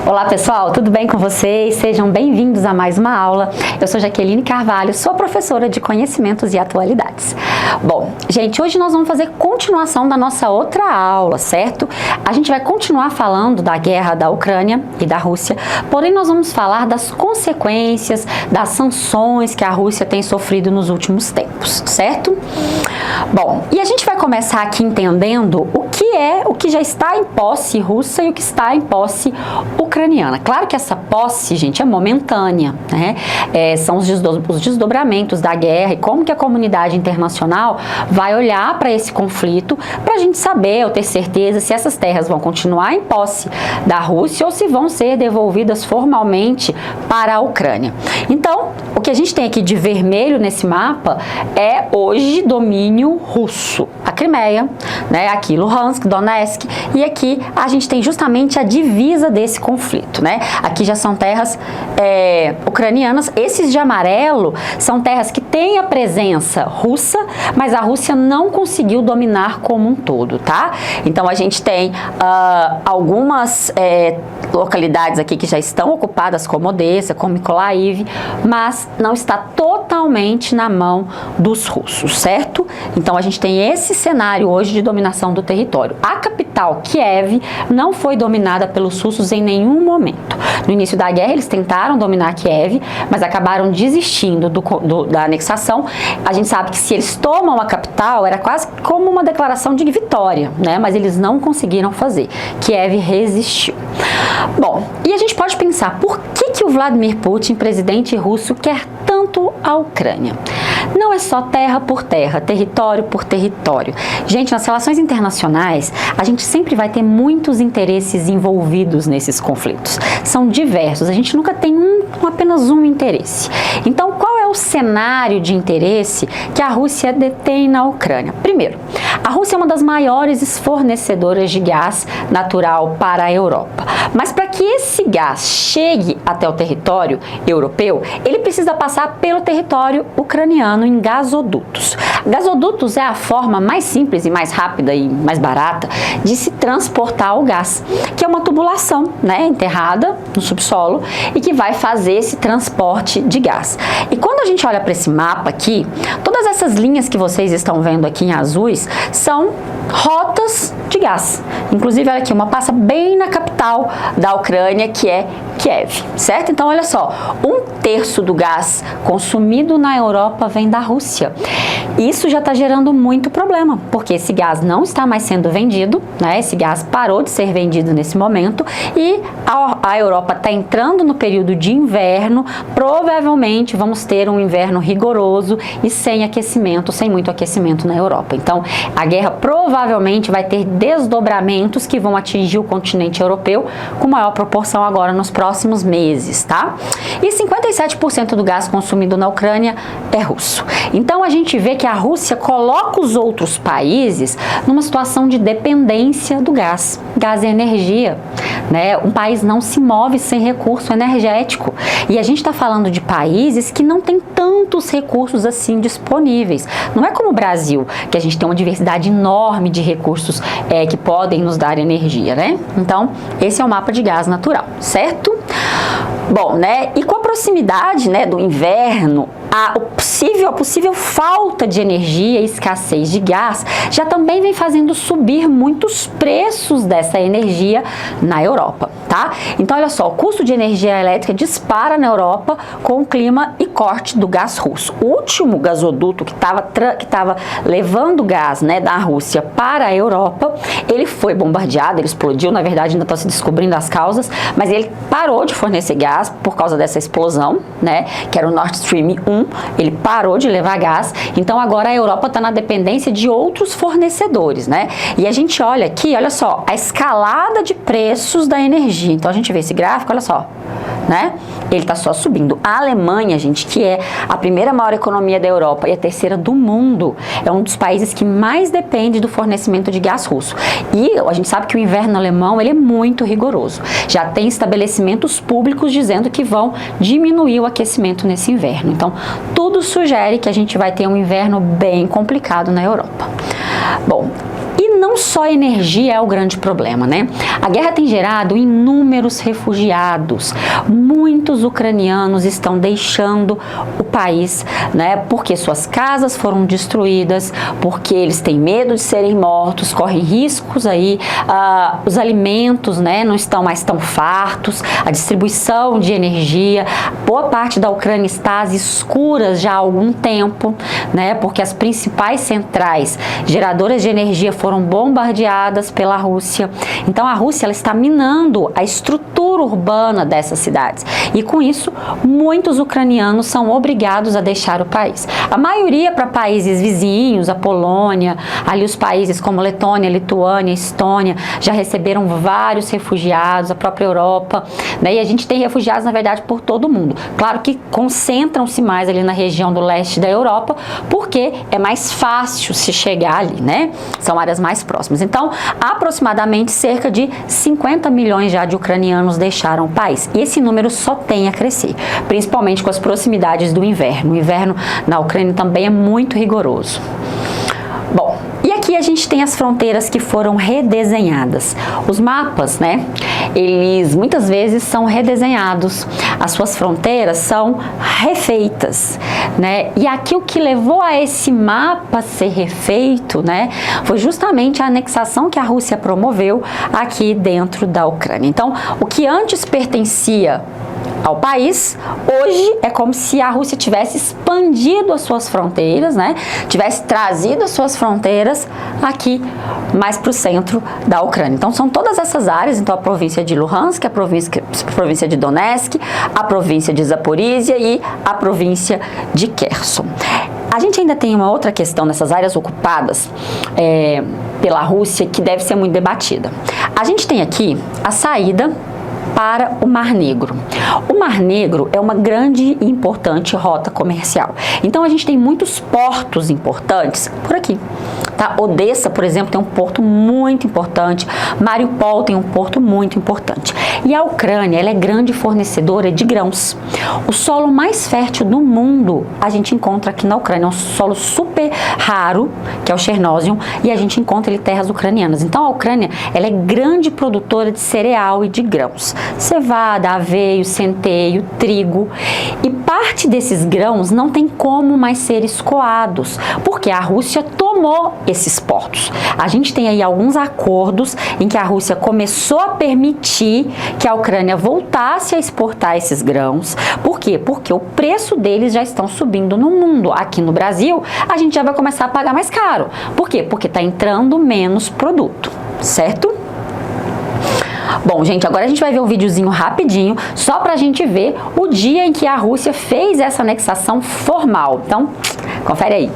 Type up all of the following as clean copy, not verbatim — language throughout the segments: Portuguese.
Olá pessoal, tudo bem com vocês? Sejam bem-vindos a mais uma aula. Eu sou Jaqueline Carvalho, sou professora de Conhecimentos e Atualidades. Bom, gente, hoje nós vamos fazer continuação da nossa outra aula, certo? A gente vai continuar falando da guerra da Ucrânia e da Rússia, porém nós vamos falar das consequências, das sanções que a Rússia tem sofrido nos últimos tempos, certo? Bom, e a gente vai começar aqui entendendo o que já está em posse russa e o que está em posse ucraniana. Claro que essa posse, gente, é momentânea, né? São os desdobramentos da guerra e como que a comunidade internacional vai olhar para esse conflito para a gente saber ou ter certeza se essas terras vão continuar em posse da Rússia ou se vão ser devolvidas formalmente para a Ucrânia. Então, o que a gente tem aqui de vermelho nesse mapa é hoje domínio russo. A Crimeia, né? Aqui Luhansk, Donetsk, e aqui a gente tem justamente a divisa desse conflito, né? Aqui já são terras ucranianas. Esses de amarelo são terras que têm a presença russa, mas a Rússia não conseguiu dominar como um todo, tá? Então a gente tem algumas localidades aqui que já estão ocupadas, como Odessa, como Mykolaiv, mas não está totalmente na mão dos russos, certo? Então a gente tem esse cenário hoje de dominação do território. A capital, Kiev, não foi dominada pelos russos em nenhum momento. No início da guerra eles tentaram dominar Kiev, mas acabaram desistindo da anexação. A gente sabe que se eles tomam a capital, era quase como uma declaração de vitória, né? Mas eles não conseguiram fazer. Kiev resistiu. Bom, e a gente pode pensar, por que o Vladimir Putin, presidente russo, quer tanto a Ucrânia? Não é só terra por terra, território por território. Gente, nas relações internacionais, a gente sempre vai ter muitos interesses envolvidos nesses conflitos. São diversos, a gente nunca tem apenas um interesse. Então, qual é o cenário de interesse que a Rússia detém na Ucrânia? Primeiro, a Rússia é uma das maiores fornecedoras de gás natural para a Europa. Mas para que esse gás chegue até o território europeu, ele precisa passar pelo território ucraniano em gasodutos. Gasodutos é a forma mais simples e mais rápida e mais barata de se transportar o gás, que é uma tubulação, né, enterrada no subsolo e que vai fazer esse transporte de gás. E quando a gente olha para esse mapa aqui, todas essas linhas que vocês estão vendo aqui em azuis são rotas de gás. Inclusive, olha aqui, uma passa bem na capital da Ucrânia, que é Kiev, certo? Então, olha só, 1/3 do gás consumido na Europa vem da Rússia. Isso já está gerando muito problema, porque esse gás não está mais sendo vendido, né? Esse gás parou de ser vendido nesse momento e a Europa está entrando no período de inverno. Provavelmente vamos ter um inverno rigoroso e sem aquecimento, sem muito aquecimento na Europa. Então, a guerra provavelmente vai ter desdobramentos que vão atingir o continente europeu com maior proporção agora nos próximos meses, tá? E 57% do gás consumido na Ucrânia é russo. Então, a gente vê que a Rússia coloca os outros países numa situação de dependência do gás. Gás é energia, né? Um país não se move sem recurso energético. E a gente está falando de países que não têm tantos recursos assim disponíveis. Não é como o Brasil, que a gente tem uma diversidade enorme de recursos que podem nos dar energia, né? Então, esse é o mapa de gás natural, certo? Bom, né? E com a proximidade, né, do inverno, a possível falta de energia e escassez de gás já também vem fazendo subir muitos preços dessa energia na Europa, tá? Então, olha só, o custo de energia elétrica dispara na Europa com o clima e corte do gás russo. O último gasoduto que estava levando gás, né, da Rússia para a Europa, ele foi bombardeado, ele explodiu, na verdade ainda está se descobrindo as causas, mas ele parou de fornecer gás por causa dessa explosão, né, que era o Nord Stream 1, ele parou de levar gás, então agora a Europa está na dependência de outros fornecedores, né? E a gente olha aqui, olha só, a escalada de preços da energia. Então a gente vê esse gráfico, olha só, né? Ele está só subindo. A Alemanha, gente, que é a primeira maior economia da Europa e a terceira do mundo, é um dos países que mais depende do fornecimento de gás russo. E a gente sabe que o inverno alemão, ele é muito rigoroso. Já tem estabelecimentos públicos dizendo que vão diminuir o aquecimento nesse inverno. Então, tudo sugere que a gente vai ter um inverno bem complicado na Europa. Bom, e não só a energia é o grande problema, né? A guerra tem gerado inúmeros refugiados. Muitos ucranianos estão deixando o país, né? Porque suas casas foram destruídas, porque eles têm medo de serem mortos, correm riscos aí, os alimentos, né, não estão mais tão fartos, a distribuição de energia, boa parte da Ucrânia está às escuras já há algum tempo, né? Porque as principais centrais geradoras de energia foram bombardeadas pela Rússia. Então a Rússia ela está minando a estrutura urbana dessas cidades e com isso muitos ucranianos são obrigados a deixar o país. A maioria para países vizinhos, a Polônia, ali os países como Letônia, Lituânia, Estônia já receberam vários refugiados, a própria Europa, né? E a gente tem refugiados na verdade por todo o mundo. Claro que concentram-se mais ali na região do leste da Europa porque é mais fácil se chegar ali, né? São áreas mais próximas. Então, aproximadamente cerca de 50 milhões já de ucranianos deixaram o país. E esse número só tem a crescer, principalmente com as proximidades do inverno. O inverno na Ucrânia também é muito rigoroso. Bom, e aqui a gente tem as fronteiras que foram redesenhadas. Os mapas, né, eles muitas vezes são redesenhados, as suas fronteiras são refeitas, né, e aqui o que levou a esse mapa ser refeito, né, foi justamente a anexação que a Rússia promoveu aqui dentro da Ucrânia. Então, o que antes pertencia ao país, hoje é como se a Rússia tivesse expandido as suas fronteiras, né? Tivesse trazido as suas fronteiras aqui mais para o centro da Ucrânia. Então são todas essas áreas, então a província de Luhansk, a província de Donetsk, a província de Zaporizhia e a província de Kherson. A gente ainda tem uma outra questão nessas áreas ocupadas pela Rússia que deve ser muito debatida. A gente tem aqui a saída para o Mar Negro. O Mar Negro é uma grande e importante rota comercial. Então a gente tem muitos portos importantes por aqui. Tá? Odessa, por exemplo, tem um porto muito importante. Mariupol tem um porto muito importante. E a Ucrânia, ela é grande fornecedora de grãos. O solo mais fértil do mundo a gente encontra aqui na Ucrânia. É um solo super raro, que é o Chernozem, e a gente encontra ele em terras ucranianas. Então a Ucrânia, ela é grande produtora de cereal e de grãos. Cevada, aveio, centeio, trigo. E parte desses grãos não tem como mais ser escoados, porque a Rússia tomou esses portos. A gente tem aí alguns acordos em que a Rússia começou a permitir que a Ucrânia voltasse a exportar esses grãos. Por quê? Porque o preço deles já estão subindo no mundo. Aqui no Brasil, a gente já vai começar a pagar mais caro. Por quê? Porque está entrando menos produto, certo? Bom, gente, agora a gente vai ver um videozinho rapidinho, só pra gente ver o dia em que a Rússia fez essa anexação formal. Então, confere aí.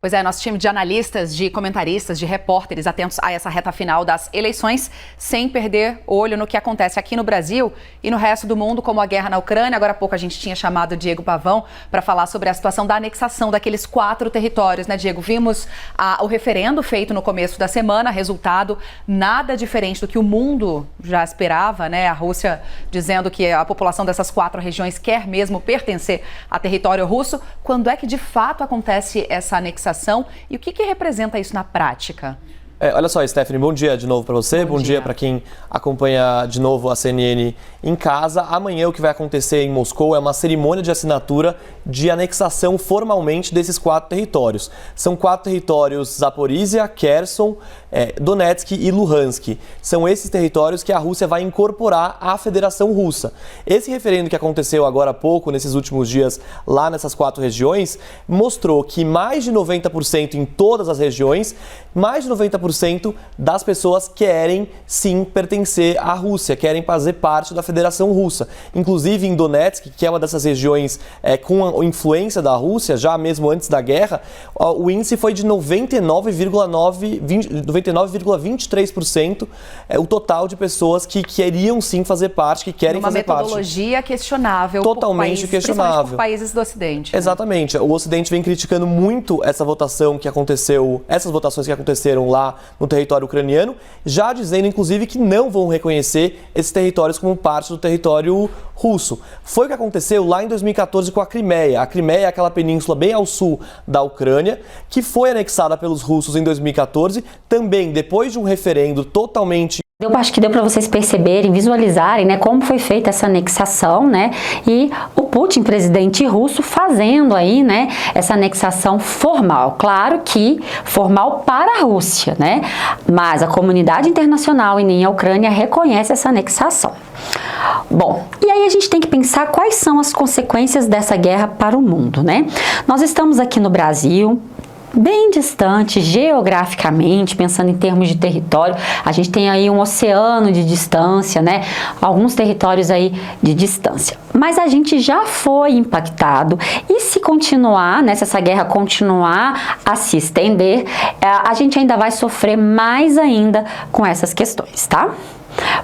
Pois é, nosso time de analistas, de comentaristas, de repórteres atentos a essa reta final das eleições, sem perder olho no que acontece aqui no Brasil e no resto do mundo, como a guerra na Ucrânia. Agora há pouco a gente tinha chamado o Diego Pavão para falar sobre a situação da anexação daqueles 4 territórios, né, Diego? Vimos o referendo feito no começo da semana, resultado nada diferente do que o mundo já esperava, né? A Rússia dizendo que a população dessas 4 regiões quer mesmo pertencer a território russo. Quando é que de fato acontece essa anexação? E o que representa isso na prática? Olha só, Stephanie, bom dia de novo para você, bom dia para quem acompanha de novo a CNN em casa. Amanhã o que vai acontecer em Moscou é uma cerimônia de assinatura de anexação formalmente desses 4 territórios. São 4 territórios: Zaporizhia, Kherson, Donetsk e Luhansk. São esses territórios que a Rússia vai incorporar à Federação Russa. Esse referendo que aconteceu agora há pouco, nesses últimos dias, lá nessas 4 regiões, mostrou que mais de 90% em todas as regiões, mais de 90% 50% das pessoas querem sim pertencer à Rússia, querem fazer parte da Federação Russa. Inclusive em Donetsk, que é uma dessas regiões com a influência da Rússia, já mesmo antes da guerra, o índice foi de 99,23%, o total de pessoas que queriam sim fazer parte, que querem fazer parte. Uma metodologia questionável. Totalmente questionável. Por países do Ocidente. Né? Exatamente. O Ocidente vem criticando muito essa votação que aconteceu, essas votações que aconteceram lá no território ucraniano, já dizendo inclusive que não vão reconhecer esses territórios como parte do território russo. Foi o que aconteceu lá em 2014 com a Crimeia. A Crimeia é aquela península bem ao sul da Ucrânia, que foi anexada pelos russos em 2014, também depois de um referendo totalmente... Eu acho que deu para vocês perceberem, visualizarem, né, como foi feita essa anexação, né, e o Putin, presidente russo, fazendo aí, né, essa anexação formal. Claro que formal para a Rússia, né, mas a comunidade internacional e nem a Ucrânia reconhece essa anexação. Bom, e aí a gente tem que pensar quais são as consequências dessa guerra para o mundo, né? Nós estamos aqui no Brasil, bem distante geograficamente, pensando em termos de território, a gente tem aí um oceano de distância, né? Alguns territórios aí de distância. Mas a gente já foi impactado e se continuar, né? Se essa guerra continuar a se estender, a gente ainda vai sofrer mais ainda com essas questões, tá?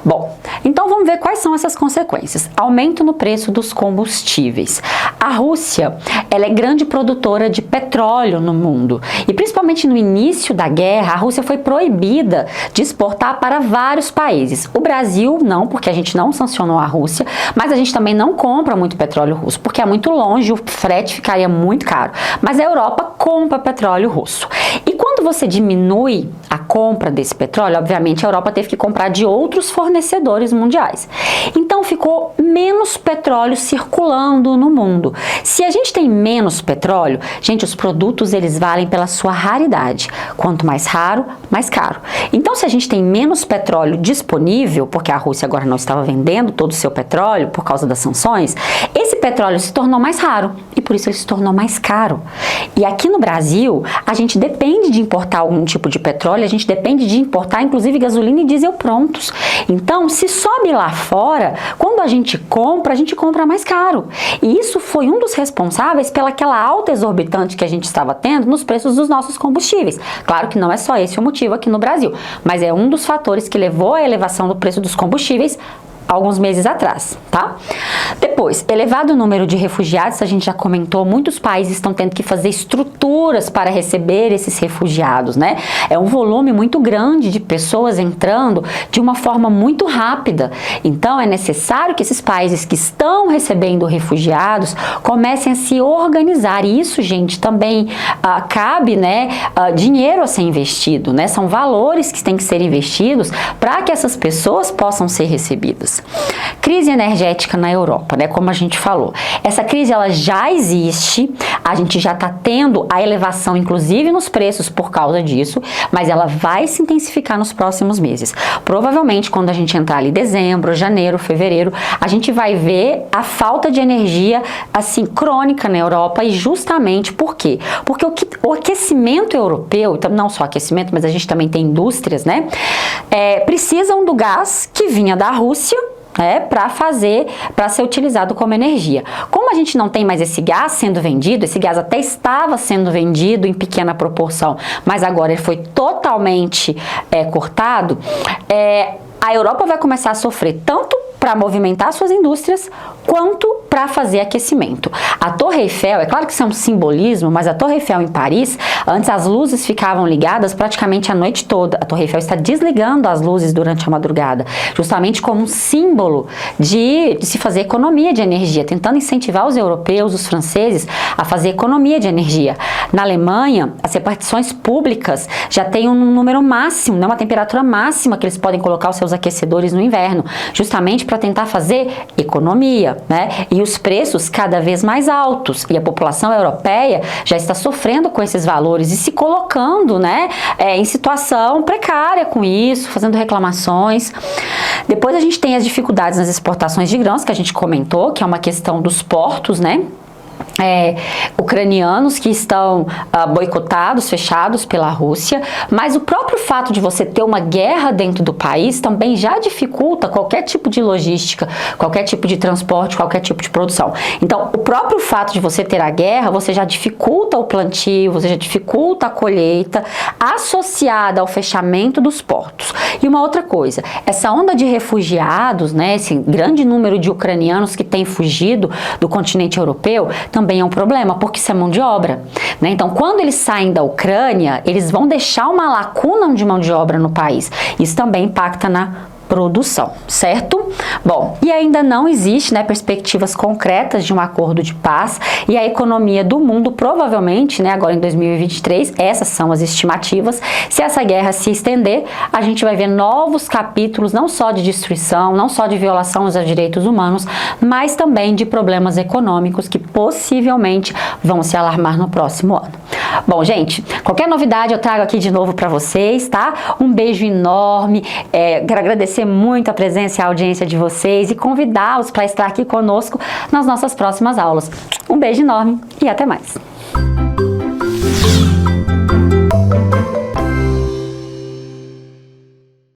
Bom, então vamos ver quais são essas consequências. Aumento no preço dos combustíveis. A Rússia, ela é grande produtora de petróleo no mundo e principalmente no início da guerra, a Rússia foi proibida de exportar para vários países. O Brasil não, porque a gente não sancionou a Rússia, mas a gente também não compra muito petróleo russo, porque é muito longe, o frete ficaria muito caro. Mas a Europa compra petróleo russo. E quando você diminui a compra desse petróleo, obviamente a Europa teve que comprar de outros fornecedores mundiais. Então ficou menos petróleo circulando no mundo. Se a gente tem menos petróleo, gente, os produtos eles valem pela sua raridade. Quanto mais raro, mais caro. Então se a gente tem menos petróleo disponível, porque a Rússia agora não estava vendendo todo o seu petróleo por causa das sanções, esse petróleo se tornou mais raro e por isso ele se tornou mais caro. E aqui no Brasil, a gente depende de importar algum tipo de petróleo, a gente depende de importar inclusive gasolina e diesel prontos. Então, se sobe lá fora, quando a gente compra mais caro. E isso foi um dos responsáveis pelaquela alta exorbitante que a gente estava tendo nos preços dos nossos combustíveis. Claro que não é só esse o motivo aqui no Brasil, mas é um dos fatores que levou à elevação do preço dos combustíveis alguns meses atrás, tá? Depois, elevado número de refugiados, a gente já comentou, muitos países estão tendo que fazer estruturas para receber esses refugiados, né? É um volume muito grande de pessoas entrando de uma forma muito rápida. Então, é necessário que esses países que estão recebendo refugiados comecem a se organizar. E isso, gente, também cabe, né, dinheiro a ser investido, né? São valores que têm que ser investidos para que essas pessoas possam ser recebidas. Crise energética na Europa, né? Como a gente falou. Essa crise ela já existe, a gente já está tendo a elevação, inclusive nos preços por causa disso, mas ela vai se intensificar nos próximos meses. Provavelmente, quando a gente entrar ali em dezembro, janeiro, fevereiro, a gente vai ver a falta de energia assim crônica na Europa e justamente por quê? Porque o aquecimento europeu, então não só aquecimento, mas a gente também tem indústrias, né? Precisam do gás que vinha da Rússia, para ser utilizado como energia. Como a gente não tem mais esse gás sendo vendido, esse gás até estava sendo vendido em pequena proporção, mas agora ele foi totalmente cortado, a Europa vai começar a sofrer tanto para movimentar suas indústrias, quanto para fazer aquecimento. A Torre Eiffel, é claro que isso é um simbolismo, mas a Torre Eiffel em Paris, antes as luzes ficavam ligadas praticamente a noite toda. A Torre Eiffel está desligando as luzes durante a madrugada, justamente como um símbolo de se fazer economia de energia, tentando incentivar os europeus, os franceses, a fazer economia de energia. Na Alemanha, as repartições públicas já têm um número máximo, né, uma temperatura máxima que eles podem colocar os seus aquecedores no inverno, justamente para tentar fazer economia, né? E os preços cada vez mais altos. E a população europeia já está sofrendo com esses valores e se colocando, né, em situação precária com isso, fazendo reclamações. Depois a gente tem as dificuldades nas exportações de grãos, que a gente comentou, que é uma questão dos portos, né? ucranianos que estão boicotados, fechados pela Rússia, mas o próprio fato de você ter uma guerra dentro do país também já dificulta qualquer tipo de logística, qualquer tipo de transporte, qualquer tipo de produção. Então, o próprio fato de você ter a guerra, você já dificulta o plantio, você já dificulta a colheita, associada ao fechamento dos portos. E uma outra coisa, essa onda de refugiados, né, esse grande número de ucranianos que têm fugido do continente europeu, também é um problema, porque isso é mão de obra, né? Então, quando eles saem da Ucrânia, eles vão deixar uma lacuna de mão de obra no país. Isso também impacta na produção, certo? Bom, e ainda não existe, né, perspectivas concretas de um acordo de paz, e a economia do mundo provavelmente, né, agora em 2023, essas são as estimativas, se essa guerra se estender, a gente vai ver novos capítulos, não só de destruição, não só de violação aos direitos humanos, mas também de problemas econômicos que possivelmente vão se alarmar no próximo ano. Bom, gente, qualquer novidade eu trago aqui de novo para vocês, tá? Um beijo enorme, quero agradecer muito a presença e a audiência de vocês e convidá-los para estar aqui conosco nas nossas próximas aulas. Um beijo enorme e até mais!